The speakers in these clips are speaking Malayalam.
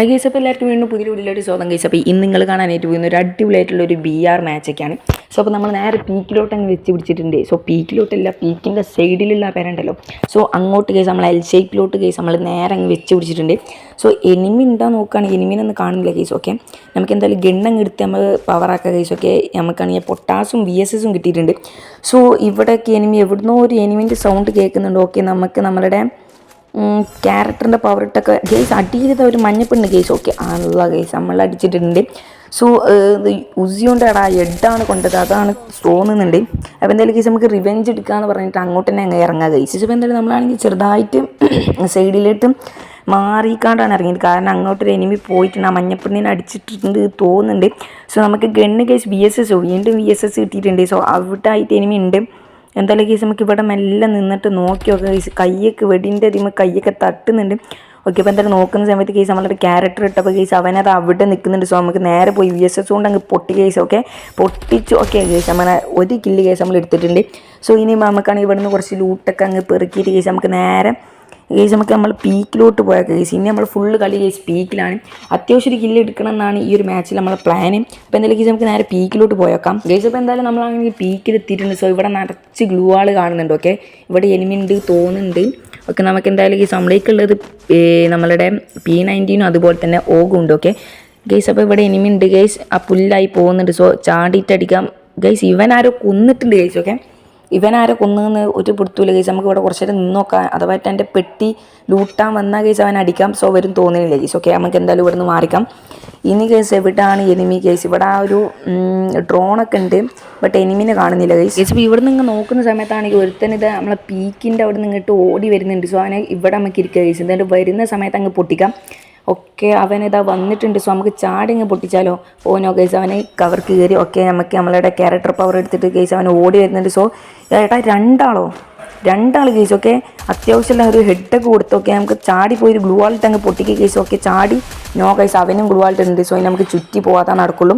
ഹൈ ഗൈസ്, അപ്പോൾ എല്ലാവർക്കും വീണ്ടും പുതിയ വീഡിയോയിലോട്ട് സ്വാഗതം ഗൈസ്. അപ്പോൾ ഇന്ന് നിങ്ങൾ കാണാനായിട്ട് പോകുന്ന ഒരു അടിപൊളിയായിട്ടുള്ളൊരു BR മാച്ചൊക്കെയാണ്. സോ അപ്പോൾ നമ്മൾ നേരെ പീക്കിലോട്ട് അങ്ങ് വെച്ച് പിടിച്ചിട്ടുണ്ട്. സോ പീക്കിലോട്ടല്ല, പീക്കിൻ്റെ സൈഡിലുള്ള പേരുണ്ടല്ലോ, സോ അങ്ങോട്ട് കേസ് നമ്മൾ L ഷേപ്പിലോട്ട് കേസ് നമ്മൾ നേരെ അങ്ങ് വെച്ച് പിടിച്ചിട്ടുണ്ട്. സോ എനിമി ഉണ്ടാകുന്ന നോക്കുകയാണെങ്കിൽ എനിമിനൊന്നും കാണുന്നില്ല കേസ്. ഓക്കെ, നമുക്ക് എന്തായാലും ഗണ്ണങ്ങ് എടുത്ത് നമ്മൾ പവറാക്കുക കേസ്. ഓക്കെ, നമുക്കാണെങ്കിൽ പൊട്ടാസും VSSും കിട്ടിയിട്ടുണ്ട്. സോ ഇവിടെയൊക്കെ എനിമി എവിടുന്നോ ഒരു എനിമിൻ്റെ സൗണ്ട് കേൾക്കുന്നുണ്ട്. ഓക്കെ, നമുക്ക് നമ്മളുടെ ക്യാരക്ടറിൻ്റെ പവർ ഇട്ടൊക്കെ ഗെയ്സ് അടിയിലത്തെ ഒരു മഞ്ഞപ്പെണ്ണ് കേസ്. ഓക്കെ ആണുള്ള കേസ് നമ്മൾ അടിച്ചിട്ടുണ്ട്. സോ ഉസിയോണ്ട് എഡാണ് കൊണ്ടത്, അതാണ് തോന്നുന്നുണ്ട്. അപ്പോൾ എന്തായാലും കേസ് നമുക്ക് റിവെഞ്ച് എടുക്കാമെന്ന് പറഞ്ഞിട്ട് അങ്ങോട്ട് തന്നെ അങ്ങ് ഇറങ്ങാം കേസ്. ഇപ്പോൾ എന്തായാലും നമ്മളാണെങ്കിൽ ചെറുതായിട്ട് സൈഡിലേക്ക് മാറിക്കാണ്ടാണ് ഇറങ്ങിയത്, കാരണം അങ്ങോട്ടൊരു എനിമി പോയിട്ടുണ്ട്, ആ മഞ്ഞപ്പെണ്ണിനെ അടിച്ചിട്ടുണ്ട് തോന്നുന്നുണ്ട്. സോ നമുക്ക് ഗണ്ണ് കേസ് VSS വീണ്ടും VSS കിട്ടിയിട്ടുണ്ട്. സോ അവിടെ ആയിട്ട് എനിമി ഉണ്ട്. എന്തായാലും കേസ് നമുക്ക് ഇവിടെ മെല്ലെ നിന്നിട്ട് നോക്കി നോക്കാം കേസ്. കയ്യൊക്കെ വെടിൻ്റെ അതിമ കയ്യൊക്കെ തട്ടുന്നുണ്ട്. ഓക്കെ, അപ്പോൾ എന്തായാലും നോക്കുന്ന സമയത്ത് കേസ് നമ്മളൊരു ക്യാരക്ടർ ഇട്ടപ്പോൾ കേസ് അവനത് അവിടെ നിൽക്കുന്നുണ്ട്. സോ നമുക്ക് നേരെ പോയി VSS കൊണ്ട് അങ്ങ് പൊട്ടി കേസ്. ഓക്കെ, പൊട്ടിച്ചു. ഓക്കെ കേസ് നമ്മളെ ഒരു കില്ല് കേസ് നമ്മൾ എടുത്തിട്ടുണ്ട്. സോ ഇനി നമുക്കാണെങ്കിൽ ഇവിടെ നിന്ന് കുറച്ച് ലൂട്ടൊക്കെ അങ്ങ് പെറുക്കിയിട്ട് കേസ് നമുക്ക് നേരെ കേസ് നമ്മൾ പീക്കിലോട്ട് പോയാൽ കേസ്. ഇനി നമ്മൾ ഫുള്ള് കളി കേസ് പീക്കിലാണ്. അത്യാവശ്യം ഒരു കില്ല് എടുക്കണം എന്നാണ് ഈ ഒരു മാച്ചിൽ നമ്മളെ പ്ലാന്. അപ്പോൾ എന്തായാലും കേസ് നമുക്ക് നേരെ പീക്കിലോട്ട് പോയേക്കാം കേസ്. അപ്പോൾ എന്തായാലും നമ്മളാണെങ്കിൽ പീക്കിൽ എത്തിയിട്ടുണ്ട്. സോ ഇവിടെ നിറച്ച് ഗ്ലൂ ആൾ കാണുന്നുണ്ട്. ഓക്കെ, ഇവിടെ എനിമി ഉണ്ട് തോന്നുന്നുണ്ട്. ഓക്കെ, നമുക്ക് എന്തായാലും കേസ് നമ്മളേക്കുള്ളത് നമ്മളുടെ P90 അതുപോലെ തന്നെ ഓഗും ഉണ്ട്. ഓക്കെ കേസ്, അപ്പോൾ ഇവിടെ എനിമി ഉണ്ട് കേസ്. ആ പുല്ലായി പോകുന്നുണ്ട്. സോ ചാടിയിട്ടടിക്കാം കേസ്. ഇവൻ ആരോ കൊന്നിട്ടുണ്ട് കേസ്. ഓക്കെ, ഇവനാരെ കൊന്നുവെന്ന് ഒരു പിടുത്തൂല കേസ്. നമുക്ക് ഇവിടെ കുറച്ച് നേരം നിന്ന് നോക്കാം, അഥവായിട്ട് എൻ്റെ പെട്ടി ലൂട്ടാൻ വന്ന കേസ് അവൻ അടിക്കാം. സോ വരും തോന്നുന്നില്ല കേസ്. ഓക്കെ, നമുക്ക് എന്തായാലും ഇവിടെ നിന്ന് മാറിക്കാം. ഇനി കേസ് എവിടെയാണ് എനിമി കേസ്? ഇവിടെ ആ ഒരു ഡ്രോണൊക്കെ ഉണ്ട്, ബട്ട് എനിമിനെ കാണുന്നില്ല കേസ്. കേസ് ഇപ്പോൾ ഇവിടെ നിന്ന് നോക്കുന്ന സമയത്താണെങ്കിൽ ഒരുത്തനിത് നമ്മളെ പീക്കിൻ്റെ അവിടെ നിന്ന് ഇങ്ങോട്ട് ഓടി വരുന്നുണ്ട്. സോ അവനെ ഇവിടെ നമുക്ക് ഇരിക്കുക കേസ്. എന്തായാലും വരുന്ന സമയത്ത് അങ്ങ് പൊട്ടിക്കാം. ഓക്കെ, അവനിതാ വന്നിട്ടുണ്ട്. സോ നമുക്ക് ചാടി അങ്ങ് പൊട്ടിച്ചാലോ? ഓനോ കേസ് അവനെ കവർ കയറി. ഓക്കെ, നമുക്ക് നമ്മളുടെ ക്യാരക്ടർ പവർ എടുത്തിട്ട് കേസ് അവൻ ഓടി വരുന്നുണ്ട്. സോ ഏട്ടാ രണ്ടാൾ കേസ്. ഓക്കെ, അത്യാവശ്യമുള്ള ഒരു ഹെഡൊക്കെ കൊടുത്തു. ഓക്കെ, നമുക്ക് ചാടി പോയി ഒരു ഗ്ലൂ വാൾട്ട് അങ്ങ് പൊട്ടിക്കുക കേസ്. ഓക്കെ, ചാടി നോ കേസ് അവനും ഗ്ലൂ വാൾട്ട് ഉണ്ട്. സോ നമുക്ക് ചുറ്റി പോകാതെ നടക്കുള്ളൂ.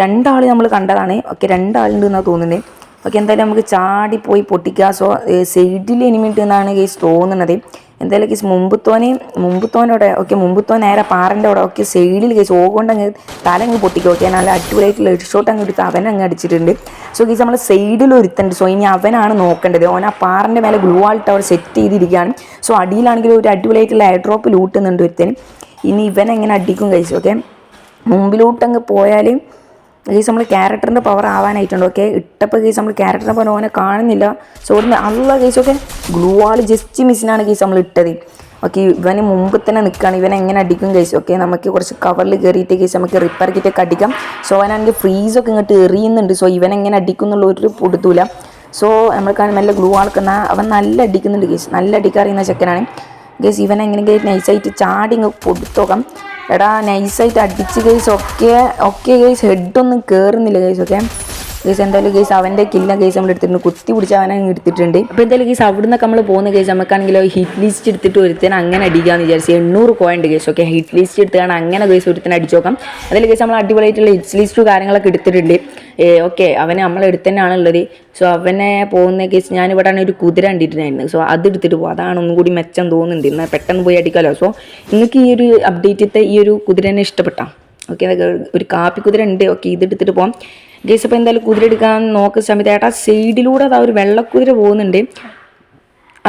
രണ്ടാൾ നമ്മൾ കണ്ടതാണ്. ഓക്കെ, രണ്ടാളുണ്ട് എന്നാണ് തോന്നുന്നത്. ഓക്കെ, എന്തായാലും നമുക്ക് ചാടി പോയി പൊട്ടിക്കുക. സോ സൈഡിൽ എനിമിട്ട് എന്നാണ് കേസ് തോന്നുന്നത്. എന്തായാലും കേസ് മുമ്പത്തോനോടെ. ഓക്കെ, മുമ്പത്തോൻ നേരെ പാറൻ്റെ അവിടെ. ഓക്കെ, സൈഡിൽ കേസ് ഓകൊണ്ട് അങ്ങ് തല അങ്ങ് പൊട്ടിക്കുക. ഓക്കെ, നല്ല അടിപൊളിയായിട്ടുള്ള ഹെഡ് ഷോട്ട് അങ്ങ് എടുത്ത് അവനങ്ങ് അടിച്ചിട്ടുണ്ട്. സോ കേസ് നമ്മൾ സൈഡിൽ ഒരുത്തുണ്ട്. സോ ഇനി അവനാണ് നോക്കേണ്ടത്. ഓൻ ആ പാറൻ്റെ മേലെ ഗ്ലൂ വാൾട്ട് അവിടെ സെറ്റ് ചെയ്തിരിക്കുകയാണ്. സോ അടിയിലാണെങ്കിൽ ഒരു അടിപൊളിയായിട്ടുള്ള എയർ ഡ്രോപ്പ് ലൂട്ടുന്നുണ്ട് ഒരുത്തന്. ഇനി ഇവനെങ്ങനെ അടിക്കും കേസ്. ഓക്കെ, മുമ്പിലോട്ടങ്ങ് പോയാൽ കേസ് നമ്മൾ ക്യാരക്ടറിൻ്റെ പവർ ആവാനായിട്ടുണ്ട്. ഓക്കെ, ഇട്ടപ്പോൾ കേസ് നമ്മൾ ക്യാരക്ടറിൻ്റെ പവർ ഓനെ കാണുന്നില്ല. സോ അല്ല case. Okay, glue wall just മിസ്സിനാണ് കേസ് നമ്മൾ ഇട്ടത്. ഓക്കെ, ഇവന് മുമ്പ് തന്നെ നിൽക്കുകയാണ്. ഇവനെ എങ്ങനെ അടിക്കും കേസ്. ഓക്കെ, നമുക്ക് കുറച്ച് കവറിൽ കയറിയിട്ട് കേസ് നമുക്ക് റിപ്പയർ കിറ്റൊക്കെ അടിക്കാം. സോ അവനാണെങ്കിൽ ഫ്രീസൊക്കെ ഇങ്ങോട്ട് എറിയുന്നുണ്ട്. സോ ഇവനെങ്ങനെ അടിക്കും എന്നുള്ള ഒരു പൊടുത്തൂല. സോ നമ്മൾക്കാണ് നല്ല ഗ്ലൂ ആൾക്കുന്ന അവൻ നല്ല അടിക്കുന്നുണ്ട് കേസ്. നല്ല അടിക്കാറിയുന്ന ചെക്കനാണ് കേസ്. ഇവനെങ്ങനെയെങ്കിലും നൈസായിട്ട് ചാടി ഇങ്ങ് കൊടുത്തോക്കാം. നൈസായിട്ട് അടിച്ച് കേസ്. ഓക്കെ കേസ്, ഹെഡൊന്നും കയറുന്നില്ല കേസ്. ഓക്കെ കേസ്, എന്തായാലും കേസ് അവൻ്റെ കില്ല കേസ് നമ്മൾ എടുത്തിട്ടുണ്ട്. കുത്തി പിടിച്ച് അവനെ എടുത്തിട്ടുണ്ട്. അപ്പോൾ എന്തായാലും കേസ് അവിടെ നിന്നൊക്കെ നമ്മൾ പോകുന്ന കേസ് നമുക്കാണെങ്കിലോ ഹിറ്റ് ലിസ്റ്റ് എടുത്തിട്ട് ഒരുത്തനെ അങ്ങനെ അടിക്കാമെന്ന് വിചാരിച്ചു. 800 coin case. Okay, hit list എടുത്താണ് അങ്ങനെ കേസ് ഒരുത്തനെ അടിച്ചു നോക്കാം. അതിൽ കേസ് നമ്മൾ അടിപൊളിയായിട്ടുള്ള ഹിറ്റ് ലിസ്റ്റും കാര്യങ്ങളൊക്കെ എടുത്തിട്ടുണ്ട്. ഓക്കെ, അവനെ നമ്മളെടുത്ത് തന്നെയാണുള്ളത്. സോ അവനെ പോകുന്ന കേസ് ഞാനിവിടെ ഒരു കുതിര കണ്ടിട്ടുണ്ടായിരുന്നു. സോ അതെടുത്തിട്ട് പോകും, അതാണ് ഒന്നും കൂടി മെച്ചം തോന്നുന്നുണ്ട്. എന്നാൽ പെട്ടെന്ന് പോയി അടിക്കാമല്ലോ. സോ നിങ്ങൾക്ക് ഈ ഒരു അപ്ഡേറ്റത്തെ ഈ ഒരു കുതിരനെ ഇഷ്ടപ്പെട്ടാം? ഓക്കെ, ഒരു കാപ്പി കുതിര ഉണ്ട്. ഓക്കെ, ഇതെടുത്തിട്ട് പോകാം ഗേസ്. അപ്പോൾ എന്തായാലും കുതിര എടുക്കാൻ നോക്കുന്ന സമയത്ത് സൈഡിലൂടെ അതാ ഒരു വെള്ളക്കുതിര പോകുന്നുണ്ട്.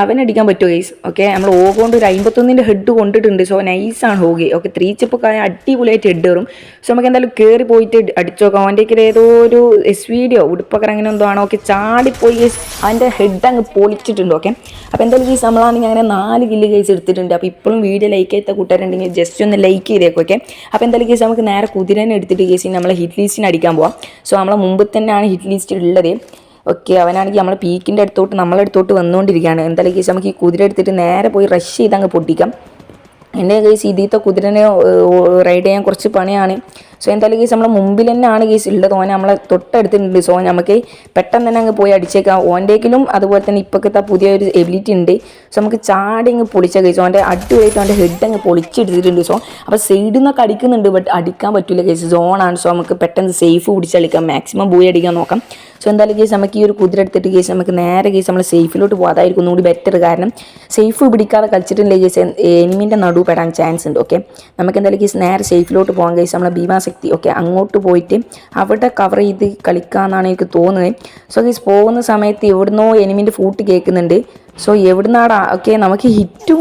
അവനടിക്കാൻ പറ്റുമോ ഗേസ്? ഓക്കെ, നമ്മൾ ഓകൊണ്ട് ഒരു 51ൻ്റെ ഹെഡ് കൊണ്ടിട്ടുണ്ട്. സോ നൈസാണ് ഹോഗി. ഓക്കെ, 3 ചിപ്പൊക്കെ അടിപൊളിയായിട്ട് ഹെഡ് കയറും. സോ നമുക്ക് എന്തായാലും കയറി പോയിട്ട് അടിച്ചു നോക്കാം. അവൻ്റെയൊക്കെ ഏതോ ഒരു SVD ഉടുപ്പൊക്കെ അങ്ങനെ എന്തോ ആണ്. ഓക്കെ, ചാടിപ്പോയി ഗേസ് അവൻ്റെ ഹെഡ് അങ്ങ് പൊളിച്ചിട്ടുണ്ട്. ഓക്കെ, അപ്പോൾ എന്തായാലും ഗേസ് നമ്മളാണെങ്കിൽ അങ്ങനെ 4 കില്ല് കേസ് എടുത്തിട്ടുണ്ട്. അപ്പോൾ ഇപ്പോഴും വീഡിയോ ലൈക്ക് ചെയ്ത കൂട്ടുകാരുണ്ടെങ്കിൽ ജസ്റ്റ് ഒന്ന് ലൈക്ക് ചെയ്തേക്കും. ഓക്കെ, അപ്പോൾ എന്തായാലും കേസ് നമുക്ക് നേരെ കുതിരനെ എടുത്തിട്ട് കേസ് നമ്മളെ ഹിറ്റ് ലിസ്റ്റിന് അടിക്കാൻ പോവാം. സോ നമ്മളെ മുമ്പ് തന്നെയാണ് ഹിറ്റ് ലിസ്റ്റ് ഉള്ളത്. ഓക്കെ, അവനാണെങ്കിൽ നമ്മളെ പീക്കിൻ്റെ അടുത്തോട്ട് നമ്മളടുത്തോട്ട് വന്നുകൊണ്ടിരിക്കുകയാണ്. എന്തായാലും കേസ് നമുക്ക് ഈ കുതിര എടുത്തിട്ട് നേരെ പോയി റഷ് ചെയ്ത് അങ്ങ് പൊട്ടിക്കാം. എൻ്റെ കേസ് ഇതിലത്തെ കുതിരനെ റൈഡ് ചെയ്യാൻ കുറച്ച് പണിയാണ്. സോ എന്തായാലും കേസ് നമ്മളെ മുമ്പിൽ തന്നെയാണ് കേസ് ഉള്ളത്. ഓനെ നമ്മളെ തൊട്ടടുത്തുണ്ട്. സോ നമുക്ക് പെട്ടെന്ന് തന്നെ അങ്ങ് പോയി അടിച്ചേക്കാം. ഓൻ്റെക്കിലും അതുപോലെ തന്നെ ഇപ്പോഴത്തെ പുതിയൊരു എബിലിറ്റി ഉണ്ട്. സോ നമുക്ക് ചാടി അങ്ങ് പൊളിച്ച കേസ്. ഓൻ്റെ അടിപൊളിയായിട്ട് അവൻ്റെ ഹെഡ് അങ്ങ് പൊളിച്ചെടുത്തിട്ടുണ്ട്. സോ അപ്പോൾ സൈഡിൽ നിന്നൊക്കെ അടിക്കുന്നുണ്ട്, ബട്ട് അടിക്കാൻ പറ്റില്ല കേസ്, സോണാണ്. സോ നമുക്ക് പെട്ടെന്ന് സേഫ് പിടിച്ചടിക്കാം, മാക്സിമം പോയി അടിക്കാൻ നോക്കാം. സോ എന്തായാലും കേസ് നമുക്ക് ഈ ഒരു കുതിര എടുത്തിട്ട് കേസ് നമുക്ക് നേരെ കേസ് നമ്മൾ സേഫിലോട്ട് പോകാം. അതായിരിക്കും ഒന്നുകൂടി ബെറ്റർ. കാരണം സേഫ് പിടിക്കാതെ കളിച്ചിട്ടില്ല കേസ് എനിമിൻ്റെ നടുവ് പെടാൻ ചാൻസ് ഉണ്ട്. ഓക്കെ, നമുക്ക് എന്തായാലും കേസ് നേരെ സേഫിലോട്ട് പോകാൻ കേസ് നമ്മളെ ഭീമാശക്തി. ഓക്കെ, അങ്ങോട്ട് പോയിട്ട് അവിടെ കവർ ചെയ്ത് കളിക്കാമെന്നാണ് എനിക്ക് തോന്നുന്നത്. സോ കേസ് പോകുന്ന സമയത്ത് എവിടുന്നോ എനിമിൻ്റെ ഫൂട്ട് കേൾക്കുന്നുണ്ട്. സോ എവിടുന്നാടാ? ഓക്കെ, നമുക്ക് ഹിറ്റും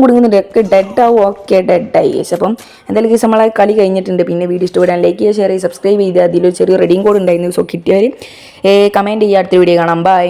കൊടുക്കുന്നുണ്ട്. ഒക്കെ ഡെഡ് ആവും. ഓക്കെ, ഡെഡായി കേസ്. അപ്പം എന്തായാലും കേസ് നമ്മളെ കളി കഴിഞ്ഞിട്ടുണ്ട്. പിന്നെ വീഡിയോ ഇഷ്ടപ്പെടാൻ ലൈക്ക് ചെയ്യുക, ഷെയർ ചെയ്യുക, സബ്സ്ക്രൈബ് ചെയ്ത് അതിലൊരു ചെറിയ റെഡിങ് കോഡ് ഉണ്ടായിരുന്നു. സോ കിട്ടിയവർ കമൻറ്റ് ചെയ്യുക. അടുത്ത വീഡിയോ കാണാം. ബൈ.